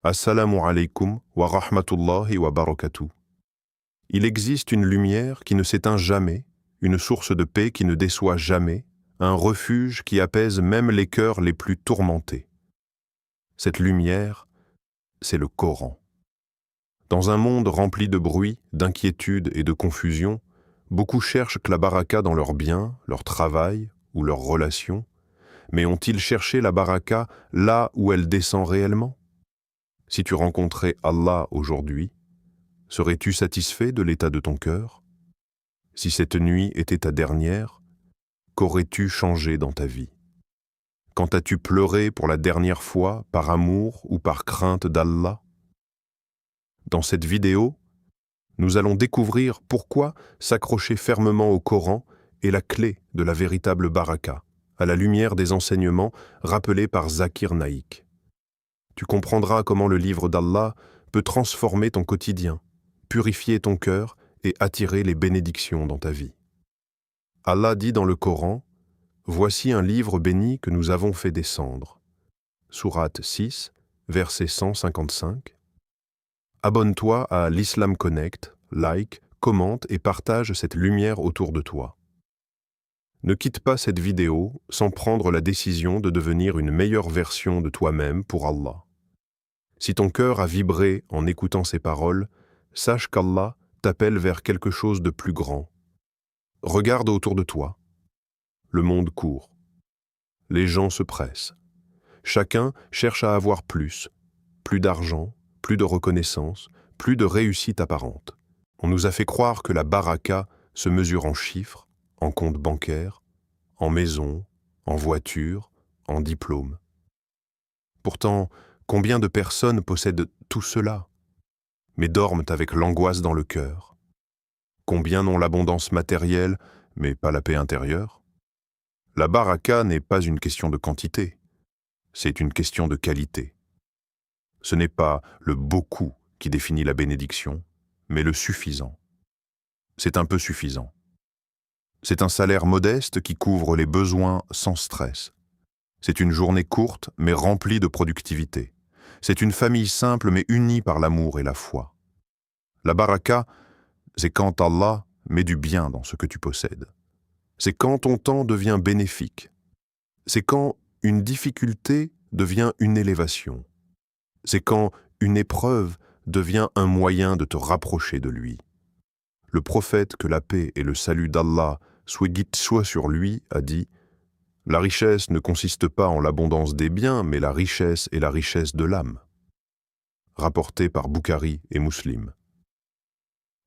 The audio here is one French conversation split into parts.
Assalamu alaikum wa rahmatullahi wa barakatuh. Il existe une lumière qui ne s'éteint jamais, une source de paix qui ne déçoit jamais, un refuge qui apaise même les cœurs les plus tourmentés. Cette lumière, c'est le Coran. Dans un monde rempli de bruit, d'inquiétude et de confusion, beaucoup cherchent la baraka dans leurs biens, leur travail ou leurs relations, mais ont-ils cherché la baraka là où elle descend réellement? Si tu rencontrais Allah aujourd'hui, serais-tu satisfait de l'état de ton cœur? Si cette nuit était ta dernière, qu'aurais-tu changé dans ta vie? Quand as-tu pleuré pour la dernière fois par amour ou par crainte d'Allah? Dans cette vidéo, nous allons découvrir pourquoi s'accrocher fermement au Coran est la clé de la véritable baraka, à la lumière des enseignements rappelés par Zakir Naik. Tu comprendras comment le livre d'Allah peut transformer ton quotidien, purifier ton cœur et attirer les bénédictions dans ta vie. Allah dit dans le Coran, « Voici un livre béni que nous avons fait descendre. » Sourate 6, verset 155. Abonne-toi à l'Islam Connect, like, commente et partage cette lumière autour de toi. Ne quitte pas cette vidéo sans prendre la décision de devenir une meilleure version de toi-même pour Allah. Si ton cœur a vibré en écoutant ces paroles, sache qu'Allah t'appelle vers quelque chose de plus grand. Regarde autour de toi. Le monde court. Les gens se pressent. Chacun cherche à avoir plus d'argent, plus de reconnaissance, plus de réussite apparente. On nous a fait croire que la baraka se mesure en chiffres, en comptes bancaires, en maisons, en voitures, en diplômes. Pourtant, combien de personnes possèdent tout cela, mais dorment avec l'angoisse dans le cœur? Combien n'ont l'abondance matérielle, mais pas la paix intérieure? La baraka n'est pas une question de quantité, c'est une question de qualité. Ce n'est pas le beaucoup qui définit la bénédiction, mais le suffisant. C'est un peu suffisant. C'est un salaire modeste qui couvre les besoins sans stress. C'est une journée courte, mais remplie de productivité. C'est une famille simple, mais unie par l'amour et la foi. La baraka, c'est quand Allah met du bien dans ce que tu possèdes. C'est quand ton temps devient bénéfique. C'est quand une difficulté devient une élévation. C'est quand une épreuve devient un moyen de te rapprocher de lui. Le prophète, que la paix et le salut d'Allah soient sur lui, a dit « La richesse ne consiste pas en l'abondance des biens, mais la richesse est la richesse de l'âme. » Rapporté par Bukhari et Muslim.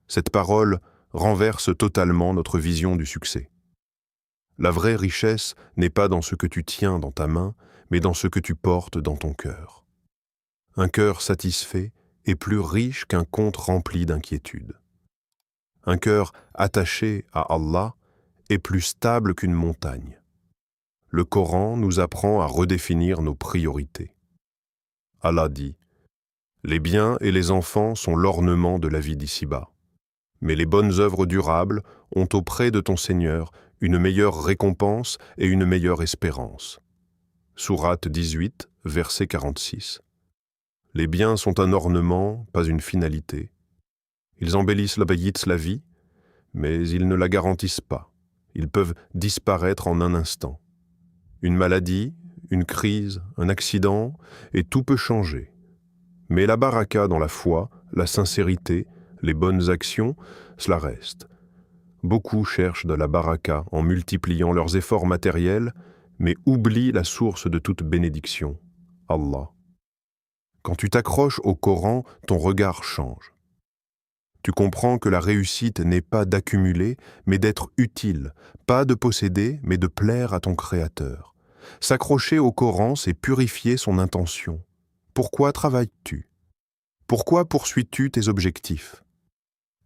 Cette parole renverse totalement notre vision du succès. La vraie richesse n'est pas dans ce que tu tiens dans ta main, mais dans ce que tu portes dans ton cœur. Un cœur satisfait est plus riche qu'un compte rempli d'inquiétude. Un cœur attaché à Allah est plus stable qu'une montagne. Le Coran nous apprend à redéfinir nos priorités. Allah dit « Les biens et les enfants sont l'ornement de la vie d'ici-bas. Mais les bonnes œuvres durables ont auprès de ton Seigneur une meilleure récompense et une meilleure espérance. » Sourate 18, verset 46. Les biens sont un ornement, pas une finalité. Ils embellissent la vie, mais ils ne la garantissent pas. Ils peuvent disparaître en un instant. Une maladie, une crise, un accident, et tout peut changer. Mais la baraka dans la foi, la sincérité, les bonnes actions, cela reste. Beaucoup cherchent de la baraka en multipliant leurs efforts matériels, mais oublient la source de toute bénédiction, Allah. Quand tu t'accroches au Coran, ton regard change. Tu comprends que la réussite n'est pas d'accumuler, mais d'être utile, pas de posséder, mais de plaire à ton Créateur. S'accrocher au Coran, c'est purifier son intention. Pourquoi travailles-tu? Pourquoi poursuis-tu tes objectifs?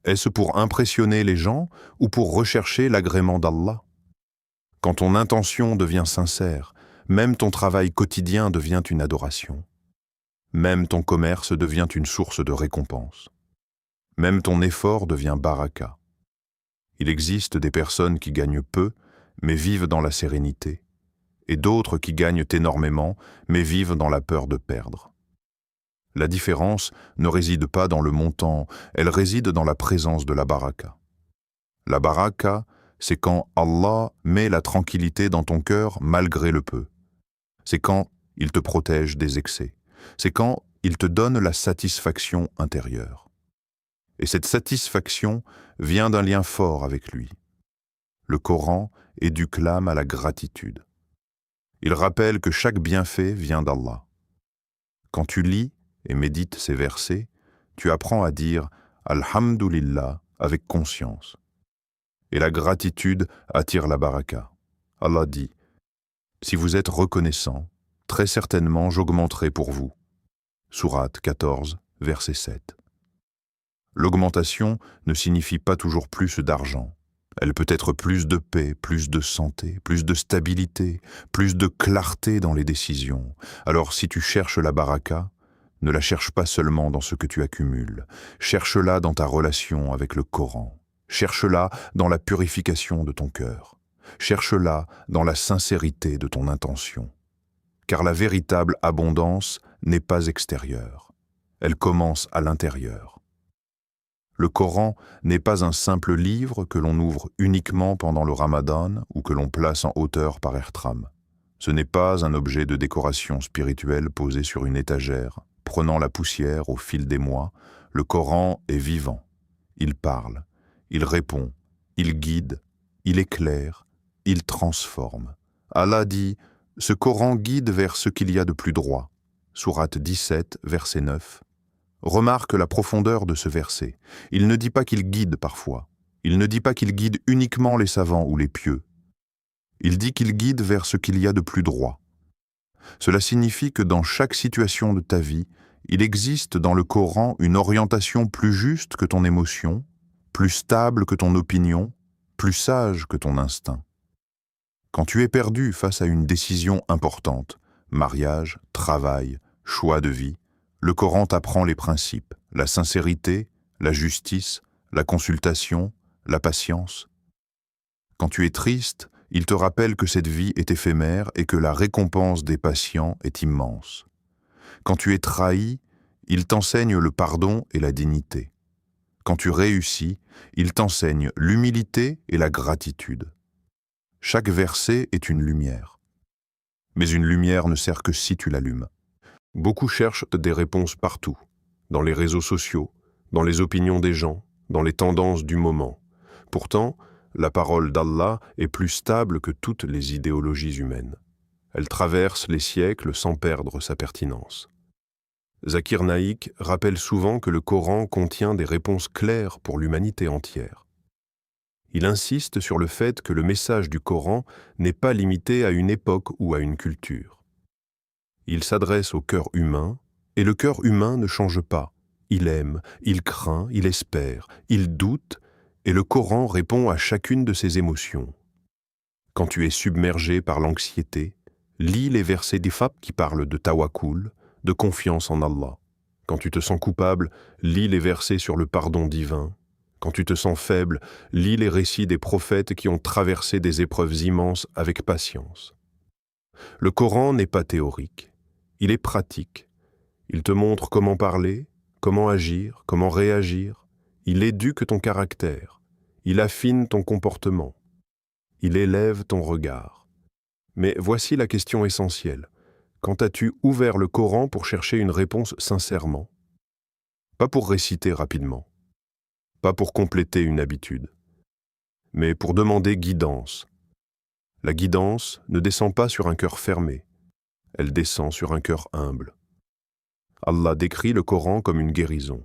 Est-ce pour impressionner les gens ou pour rechercher l'agrément d'Allah? Quand ton intention devient sincère, même ton travail quotidien devient une adoration. Même ton commerce devient une source de récompense. Même ton effort devient baraka. Il existe des personnes qui gagnent peu, mais vivent dans la sérénité, et d'autres qui gagnent énormément, mais vivent dans la peur de perdre. La différence ne réside pas dans le montant, elle réside dans la présence de la baraka. La baraka, c'est quand Allah met la tranquillité dans ton cœur malgré le peu. C'est quand il te protège des excès. C'est quand il te donne la satisfaction intérieure. Et cette satisfaction vient d'un lien fort avec lui. Le Coran éduclame à la gratitude. Il rappelle que chaque bienfait vient d'Allah. Quand tu lis et médites ces versets, tu apprends à dire « Alhamdulillah » avec conscience. Et la gratitude attire la baraka. Allah dit « Si vous êtes reconnaissant, très certainement j'augmenterai pour vous. » Sourate 14, verset 7. L'augmentation ne signifie pas toujours plus d'argent. Elle peut être plus de paix, plus de santé, plus de stabilité, plus de clarté dans les décisions. Alors si tu cherches la baraka, ne la cherche pas seulement dans ce que tu accumules. Cherche-la dans ta relation avec le Coran. Cherche-la dans la purification de ton cœur. Cherche-la dans la sincérité de ton intention. Car la véritable abondance n'est pas extérieure. Elle commence à l'intérieur. Le Coran n'est pas un simple livre que l'on ouvre uniquement pendant le Ramadan ou que l'on place en hauteur par airtram. Ce n'est pas un objet de décoration spirituelle posé sur une étagère, prenant la poussière au fil des mois. Le Coran est vivant. Il parle, il répond, il guide, il éclaire, il transforme. Allah dit « Ce Coran guide vers ce qu'il y a de plus droit » Sourate 17, verset 9. Remarque la profondeur de ce verset. Il ne dit pas qu'il guide parfois. Il ne dit pas qu'il guide uniquement les savants ou les pieux. Il dit qu'il guide vers ce qu'il y a de plus droit. Cela signifie que dans chaque situation de ta vie, il existe dans le Coran une orientation plus juste que ton émotion, plus stable que ton opinion, plus sage que ton instinct. Quand tu es perdu face à une décision importante, mariage, travail, choix de vie, le Coran t'apprend les principes, la sincérité, la justice, la consultation, la patience. Quand tu es triste, il te rappelle que cette vie est éphémère et que la récompense des patients est immense. Quand tu es trahi, il t'enseigne le pardon et la dignité. Quand tu réussis, il t'enseigne l'humilité et la gratitude. Chaque verset est une lumière. Mais une lumière ne sert que si tu l'allumes. Beaucoup cherchent des réponses partout, dans les réseaux sociaux, dans les opinions des gens, dans les tendances du moment. Pourtant, la parole d'Allah est plus stable que toutes les idéologies humaines. Elle traverse les siècles sans perdre sa pertinence. Zakir Naik rappelle souvent que le Coran contient des réponses claires pour l'humanité entière. Il insiste sur le fait que le message du Coran n'est pas limité à une époque ou à une culture. Il s'adresse au cœur humain, et le cœur humain ne change pas. Il aime, il craint, il espère, il doute, et le Coran répond à chacune de ses émotions. Quand tu es submergé par l'anxiété, lis les versets d'Ifab qui parlent de tawakkul, de confiance en Allah. Quand tu te sens coupable, lis les versets sur le pardon divin. Quand tu te sens faible, lis les récits des prophètes qui ont traversé des épreuves immenses avec patience. Le Coran n'est pas théorique, il est pratique. Il te montre comment parler, comment agir, comment réagir. Il éduque ton caractère, il affine ton comportement, il élève ton regard. Mais voici la question essentielle. Quand as-tu ouvert le Coran pour chercher une réponse sincèrement? Pas pour réciter rapidement, pas pour compléter une habitude, mais pour demander guidance. La guidance ne descend pas sur un cœur fermé, elle descend sur un cœur humble. Allah décrit le Coran comme une guérison.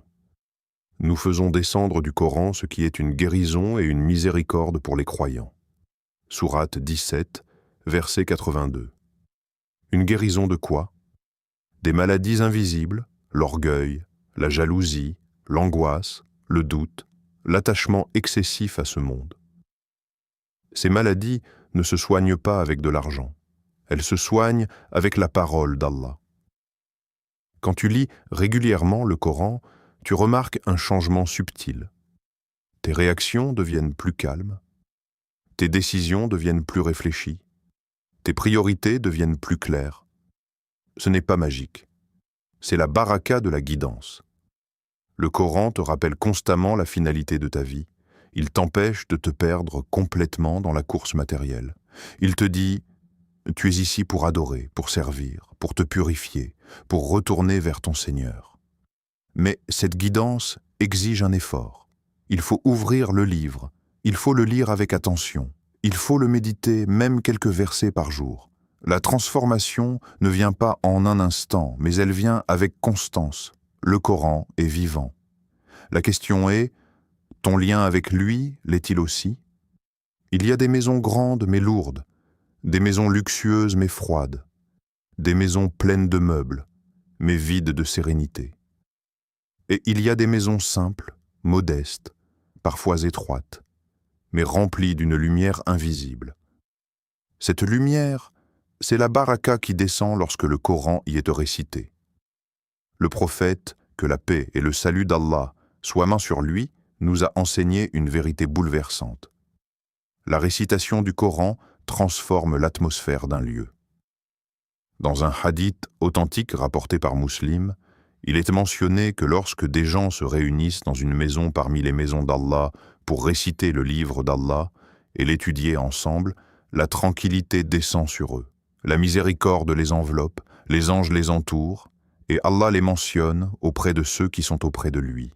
Nous faisons descendre du Coran ce qui est une guérison et une miséricorde pour les croyants. Sourate 17, verset 82. Une guérison de quoi? Des maladies invisibles, l'orgueil, la jalousie, l'angoisse, le doute, l'attachement excessif à ce monde. Ces maladies ne se soignent pas avec de l'argent. Elles se soignent avec la parole d'Allah. Quand tu lis régulièrement le Coran, tu remarques un changement subtil. Tes réactions deviennent plus calmes, tes décisions deviennent plus réfléchies, tes priorités deviennent plus claires. Ce n'est pas magique. c'est la baraka de la guidance. Le Coran te rappelle constamment la finalité de ta vie. Il t'empêche de te perdre complètement dans la course matérielle. Il te dit « Tu es ici pour adorer, pour servir, pour te purifier, pour retourner vers ton Seigneur. » Mais cette guidance exige un effort. Il faut ouvrir le livre, il faut le lire avec attention, il faut le méditer même quelques versets par jour. La transformation ne vient pas en un instant, mais elle vient avec constance. Le Coran est vivant. La question est, ton lien avec lui l'est-il aussi? Il y a des maisons grandes mais lourdes, des maisons luxueuses mais froides, des maisons pleines de meubles, mais vides de sérénité. Et il y a des maisons simples, modestes, parfois étroites, mais remplies d'une lumière invisible. Cette lumière, c'est la baraka qui descend lorsque le Coran y est récité. Le prophète, que la paix et le salut d'Allah soient main sur lui, nous a enseigné une vérité bouleversante. La récitation du Coran transforme l'atmosphère d'un lieu. Dans un hadith authentique rapporté par Muslim, il est mentionné que lorsque des gens se réunissent dans une maison parmi les maisons d'Allah pour réciter le livre d'Allah et l'étudier ensemble, la tranquillité descend sur eux. La miséricorde les enveloppe, les anges les entourent, et Allah les mentionne auprès de ceux qui sont auprès de lui.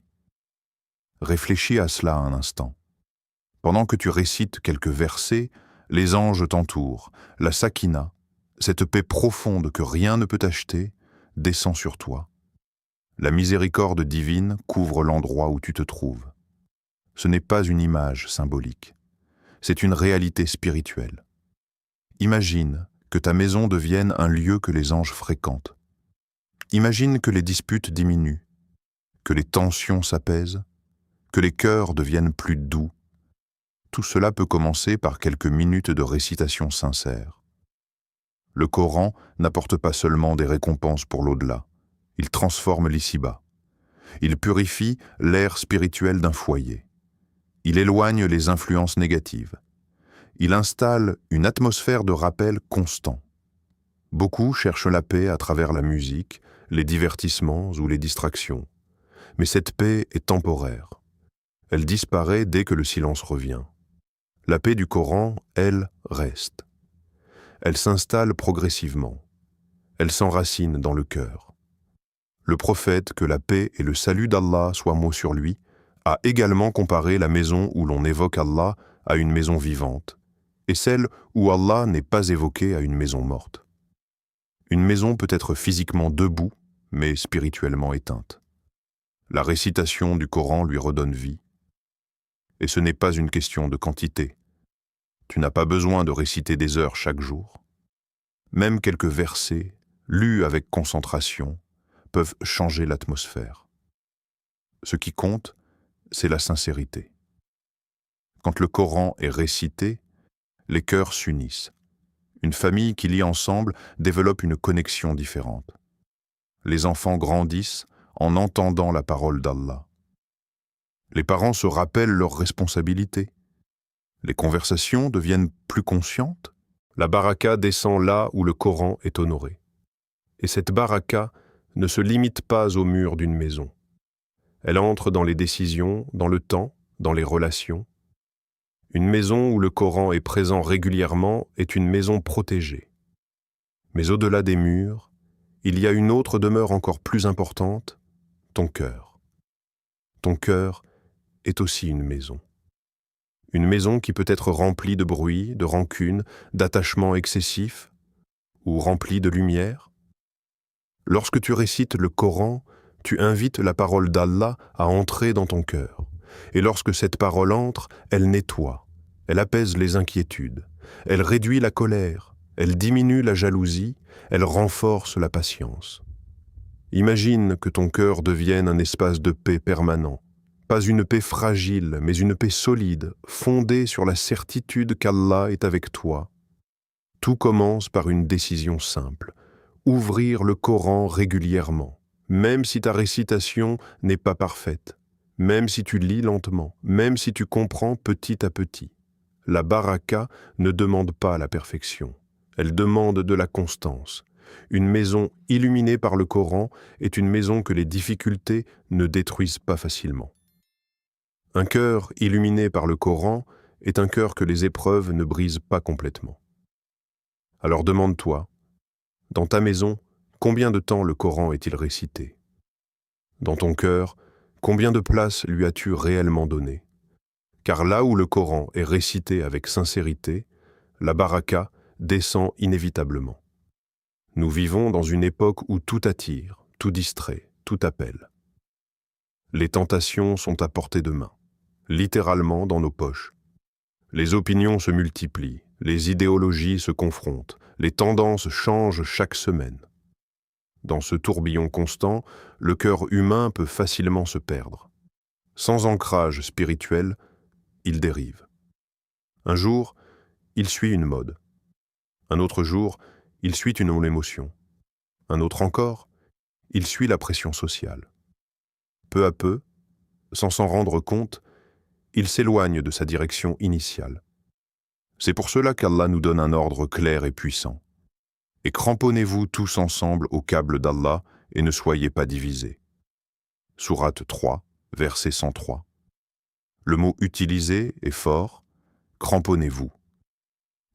Réfléchis à cela un instant. Pendant que tu récites quelques versets, les anges t'entourent. La sakina, cette paix profonde que rien ne peut acheter, descend sur toi. La miséricorde divine couvre l'endroit où tu te trouves. Ce n'est pas une image symbolique, c'est une réalité spirituelle. Imagine que ta maison devienne un lieu que les anges fréquentent. Imagine que les disputes diminuent, que les tensions s'apaisent, que les cœurs deviennent plus doux. Tout cela peut commencer par quelques minutes de récitation sincère. Le Coran n'apporte pas seulement des récompenses pour l'au-delà, il transforme l'ici-bas. Il purifie l'air spirituel d'un foyer. Il éloigne les influences négatives. Il installe une atmosphère de rappel constant. Beaucoup cherchent la paix à travers la musique, les divertissements ou les distractions. Mais cette paix est temporaire. Elle disparaît dès que le silence revient. La paix du Coran, elle, reste. Elle s'installe progressivement. Elle s'enracine dans le cœur. Le prophète, que la paix et le salut d'Allah soient mots sur lui, a également comparé la maison où l'on évoque Allah à une maison vivante, et celle où Allah n'est pas évoqué à une maison morte. Une maison peut être physiquement debout, mais spirituellement éteinte. La récitation du Coran lui redonne vie. Et ce n'est pas une question de quantité. Tu n'as pas besoin de réciter des heures chaque jour. Même quelques versets, lus avec concentration, peuvent changer l'atmosphère. Ce qui compte, c'est la sincérité. Quand le Coran est récité, les cœurs s'unissent. Une famille qui lit ensemble développe une connexion différente. Les enfants grandissent en entendant la parole d'Allah. Les parents se rappellent leurs responsabilités. Les conversations deviennent plus conscientes. La baraka descend là où le Coran est honoré. Et cette baraka ne se limite pas aux murs d'une maison. Elle entre dans les décisions, dans le temps, dans les relations. Une maison où le Coran est présent régulièrement est une maison protégée. Mais au-delà des murs, il y a une autre demeure encore plus importante, ton cœur. Ton cœur est aussi une maison. Une maison qui peut être remplie de bruit, de rancune, d'attachement excessif, ou remplie de lumière. Lorsque tu récites le Coran, tu invites la parole d'Allah à entrer dans ton cœur. Et lorsque cette parole entre, elle nettoie, elle apaise les inquiétudes, elle réduit la colère, elle diminue la jalousie, elle renforce la patience. Imagine que ton cœur devienne un espace de paix permanent. Pas une paix fragile, mais une paix solide, fondée sur la certitude qu'Allah est avec toi. Tout commence par une décision simple, ouvrir le Coran régulièrement, même si ta récitation n'est pas parfaite, même si tu lis lentement, même si tu comprends petit à petit. La baraka ne demande pas la perfection, elle demande de la constance, Une maison illuminée par le Coran est une maison que les difficultés ne détruisent pas facilement. Un cœur illuminé par le Coran est un cœur que les épreuves ne brisent pas complètement. Alors demande-toi, dans ta maison, combien de temps le Coran est-il récité? Dans ton cœur, combien de place lui as-tu réellement donné? Car là où le Coran est récité avec sincérité, la baraka descend inévitablement. Nous vivons dans une époque où tout attire, tout distrait, tout appelle. Les tentations sont à portée de main, littéralement dans nos poches. Les opinions se multiplient, les idéologies se confrontent, les tendances changent chaque semaine. Dans ce tourbillon constant, le cœur humain peut facilement se perdre. Sans ancrage spirituel, il dérive. Un jour, il suit une mode. Un autre jour, il suit une émotion. Un autre encore, il suit la pression sociale. Peu à peu, sans s'en rendre compte, il s'éloigne de sa direction initiale. C'est pour cela qu'Allah nous donne un ordre clair et puissant. Et cramponnez-vous tous ensemble au câble d'Allah et ne soyez pas divisés. Sourate 3, verset 103. Le mot utilisé est fort, cramponnez-vous.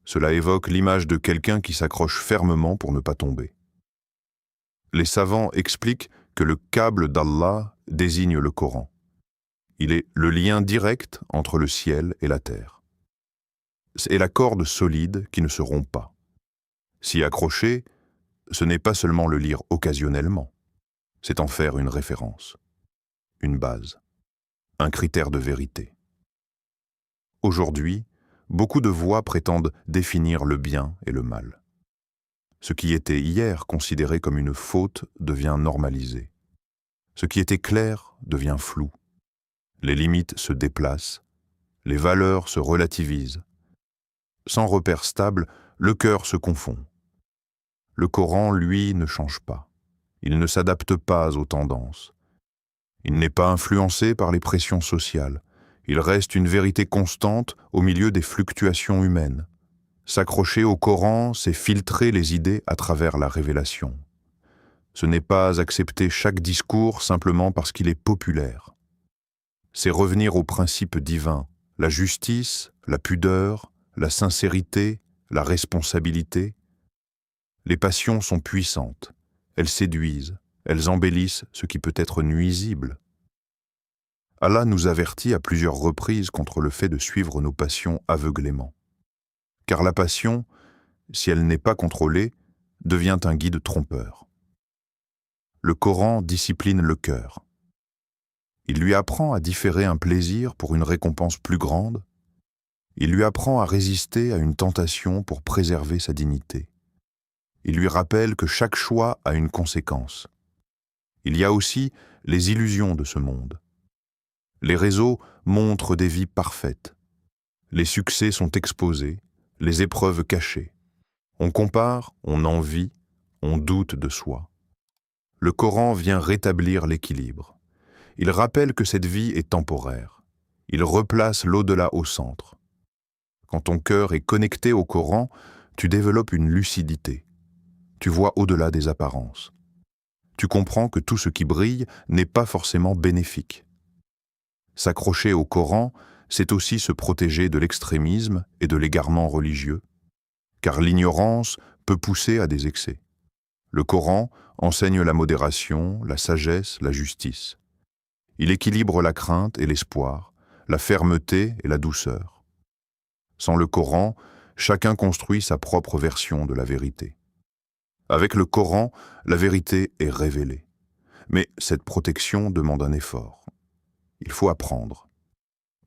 Cela évoque l'image de quelqu'un qui s'accroche fermement pour ne pas tomber. Les savants expliquent que le câble d'Allah désigne le Coran. Il est le lien direct entre le ciel et la terre. C'est la corde solide qui ne se rompt pas. S'y accrocher, ce n'est pas seulement le lire occasionnellement, c'est en faire une référence, une base, un critère de vérité. Aujourd'hui, beaucoup de voix prétendent définir le bien et le mal. Ce qui était hier considéré comme une faute devient normalisé. Ce qui était clair devient flou. Les limites se déplacent, les valeurs se relativisent. Sans repère stable, le cœur se confond. Le Coran, lui, ne change pas. Il ne s'adapte pas aux tendances. Il n'est pas influencé par les pressions sociales. Il reste une vérité constante au milieu des fluctuations humaines. S'accrocher au Coran, c'est filtrer les idées à travers la révélation. Ce n'est pas accepter chaque discours simplement parce qu'il est populaire. C'est revenir aux principes divins, la justice, la pudeur, la sincérité, la responsabilité. Les passions sont puissantes, elles séduisent, elles embellissent ce qui peut être nuisible. Allah nous avertit à plusieurs reprises contre le fait de suivre nos passions aveuglément. Car la passion, si elle n'est pas contrôlée, devient un guide trompeur. Le Coran discipline le cœur. Il lui apprend à différer un plaisir pour une récompense plus grande. Il lui apprend à résister à une tentation pour préserver sa dignité. Il lui rappelle que chaque choix a une conséquence. Il y a aussi les illusions de ce monde. Les réseaux montrent des vies parfaites. Les succès sont exposés, les épreuves cachées. On compare, on envie, on doute de soi. Le Coran vient rétablir l'équilibre. Il rappelle que cette vie est temporaire. Il replace l'au-delà au centre. Quand ton cœur est connecté au Coran, tu développes une lucidité. Tu vois au-delà des apparences. Tu comprends que tout ce qui brille n'est pas forcément bénéfique. S'accrocher au Coran, c'est aussi se protéger de l'extrémisme et de l'égarement religieux, car l'ignorance peut pousser à des excès. Le Coran enseigne la modération, la sagesse, la justice. Il équilibre la crainte et l'espoir, la fermeté et la douceur. Sans le Coran, chacun construit sa propre version de la vérité. Avec le Coran, la vérité est révélée. Mais cette protection demande un effort. Il faut apprendre.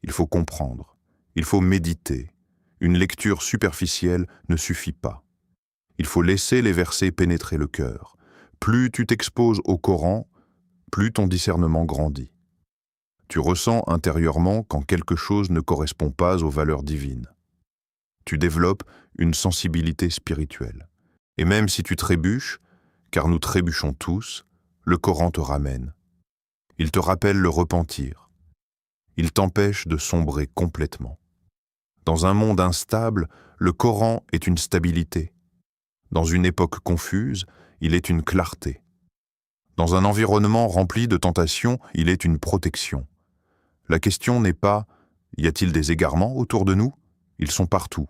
Il faut comprendre. Il faut méditer. Une lecture superficielle ne suffit pas. Il faut laisser les versets pénétrer le cœur. Plus tu t'exposes au Coran, plus ton discernement grandit. Tu ressens intérieurement quand quelque chose ne correspond pas aux valeurs divines. Tu développes une sensibilité spirituelle. Et même si tu trébuches, car nous trébuchons tous, le Coran te ramène. Il te rappelle le repentir. Il t'empêche de sombrer complètement. Dans un monde instable, le Coran est une stabilité. Dans une époque confuse, il est une clarté. Dans un environnement rempli de tentations, il est une protection. La question n'est pas « y a-t-il des égarements autour de nous ?» Ils sont partout.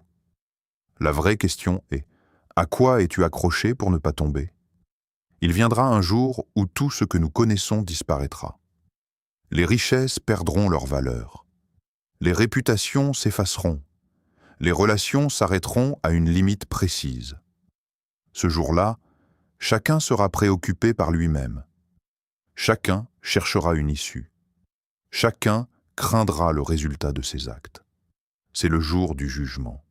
La vraie question est « à quoi es-tu accroché pour ne pas tomber ?» Il viendra un jour où tout ce que nous connaissons disparaîtra. Les richesses perdront leur valeur. Les réputations s'effaceront. Les relations s'arrêteront à une limite précise. Ce jour-là, chacun sera préoccupé par lui-même. Chacun cherchera une issue. Chacun craindra le résultat de ses actes. C'est le jour du jugement.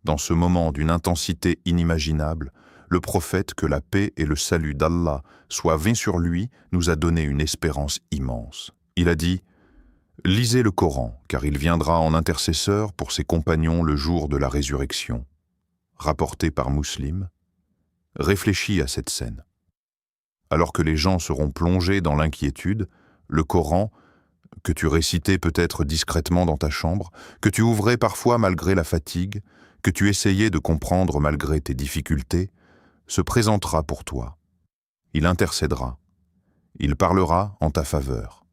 Dans ce moment d'une intensité inimaginable, le prophète, que la paix et le salut d'Allah soient vingt sur lui, nous a donné une espérance immense. Il a dit « Lisez le Coran, car il viendra en intercesseur pour ses compagnons le jour de la résurrection. » Rapporté par Muslim. Réfléchis à cette scène. Alors que les gens seront plongés dans l'inquiétude, le Coran, que tu récitais peut-être discrètement dans ta chambre, que tu ouvrais parfois malgré la fatigue, que tu essayais de comprendre malgré tes difficultés, se présentera pour toi. Il intercédera. Il parlera en ta faveur.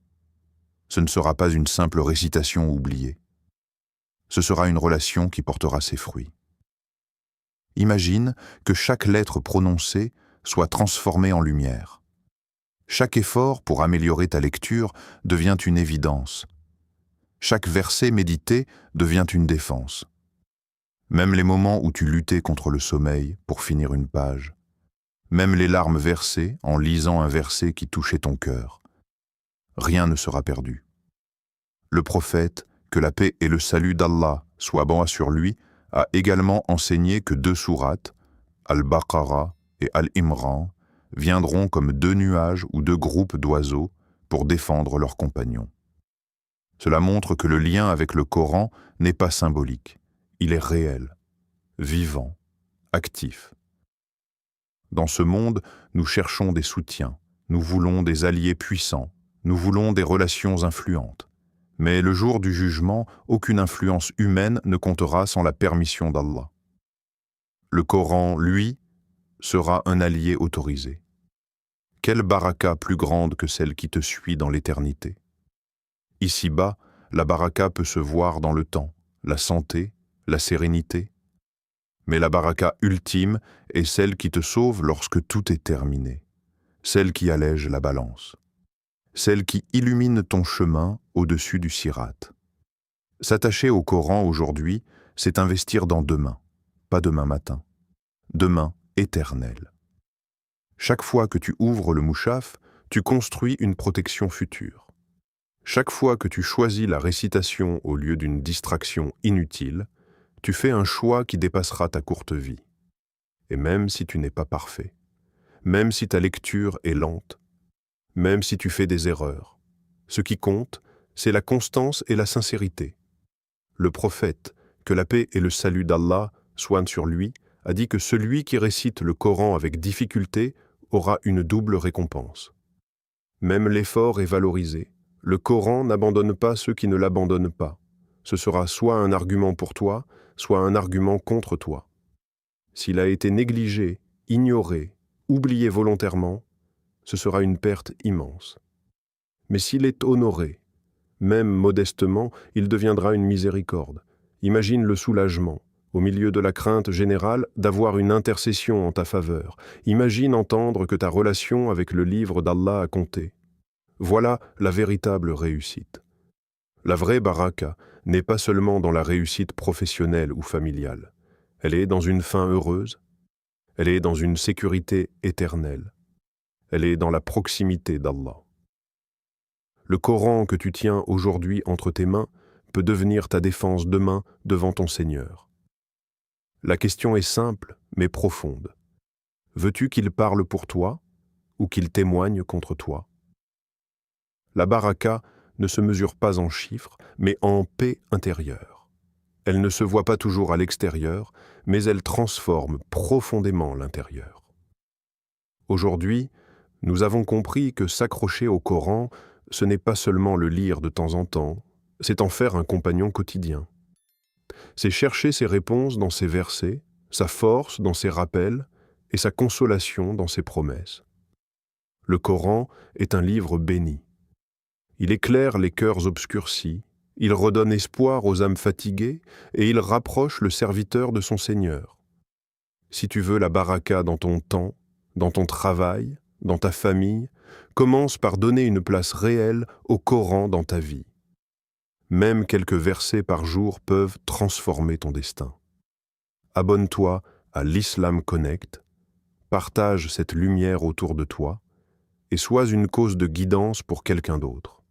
Ce ne sera pas une simple récitation oubliée. Ce sera une relation qui portera ses fruits. Imagine que chaque lettre prononcée soit transformée en lumière. Chaque effort pour améliorer ta lecture devient une évidence. Chaque verset médité devient une défense. Même les moments où tu luttais contre le sommeil pour finir une page, même les larmes versées en lisant un verset qui touchait ton cœur, rien ne sera perdu. Le prophète, que la paix et le salut d'Allah soient bons sur lui, a également enseigné que deux sourates, Al-Baqarah et Al-Imran, viendront comme deux nuages ou deux groupes d'oiseaux pour défendre leurs compagnons. Cela montre que le lien avec le Coran n'est pas symbolique, il est réel, vivant, actif. Dans ce monde, nous cherchons des soutiens, nous voulons des alliés puissants, nous voulons des relations influentes. Mais le jour du jugement, aucune influence humaine ne comptera sans la permission d'Allah. Le Coran, lui, sera un allié autorisé. Quelle baraka plus grande que celle qui te suit dans l'éternité. Ici-bas, la baraka peut se voir dans le temps, la santé, la sérénité. Mais la baraka ultime est celle qui te sauve lorsque tout est terminé, celle qui allège la balance, celle qui illumine ton chemin au-dessus du sirat. S'attacher au Coran aujourd'hui, c'est investir dans demain, pas demain matin, demain éternel. Chaque fois que tu ouvres le mouchaf, tu construis une protection future. Chaque fois que tu choisis la récitation au lieu d'une distraction inutile, tu fais un choix qui dépassera ta courte vie. Et même si tu n'es pas parfait, même si ta lecture est lente, même si tu fais des erreurs, ce qui compte, c'est la constance et la sincérité. Le prophète, que la paix et le salut d'Allah soient sur lui, a dit que celui qui récite le Coran avec difficulté aura une double récompense. Même l'effort est valorisé. Le Coran n'abandonne pas ceux qui ne l'abandonnent pas. Ce sera soit un argument pour toi, soit un argument contre toi. S'il a été négligé, ignoré, oublié volontairement, ce sera une perte immense. Mais s'il est honoré, même modestement, il deviendra une miséricorde. Imagine le soulagement, au milieu de la crainte générale, d'avoir une intercession en ta faveur. Imagine entendre que ta relation avec le livre d'Allah a compté. Voilà la véritable réussite. La vraie baraka n'est pas seulement dans la réussite professionnelle ou familiale. Elle est dans une fin heureuse. Elle est dans une sécurité éternelle. Elle est dans la proximité d'Allah. Le Coran que tu tiens aujourd'hui entre tes mains peut devenir ta défense demain devant ton Seigneur. La question est simple, mais profonde. Veux-tu qu'il parle pour toi ou qu'il témoigne contre toi? La baraka ne se mesure pas en chiffres, mais en paix intérieure. Elle ne se voit pas toujours à l'extérieur, mais elle transforme profondément l'intérieur. Aujourd'hui, nous avons compris que s'accrocher au Coran, ce n'est pas seulement le lire de temps en temps, c'est en faire un compagnon quotidien. C'est chercher ses réponses dans ces versets, sa force dans ses rappels et sa consolation dans ses promesses. Le Coran est un livre béni. Il éclaire les cœurs obscurcis, il redonne espoir aux âmes fatiguées et il rapproche le serviteur de son Seigneur. Si tu veux la baraka dans ton temps, dans ton travail, dans ta famille, commence par donner une place réelle au Coran dans ta vie. Même quelques versets par jour peuvent transformer ton destin. Abonne-toi à l'Islam Connect, partage cette lumière autour de toi et sois une cause de guidance pour quelqu'un d'autre.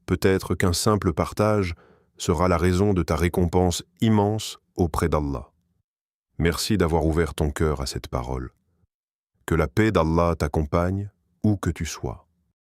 Peut-être qu'un simple partage sera la raison de ta récompense immense auprès d'Allah. Merci d'avoir ouvert ton cœur à cette parole. Que la paix d'Allah t'accompagne où que tu sois.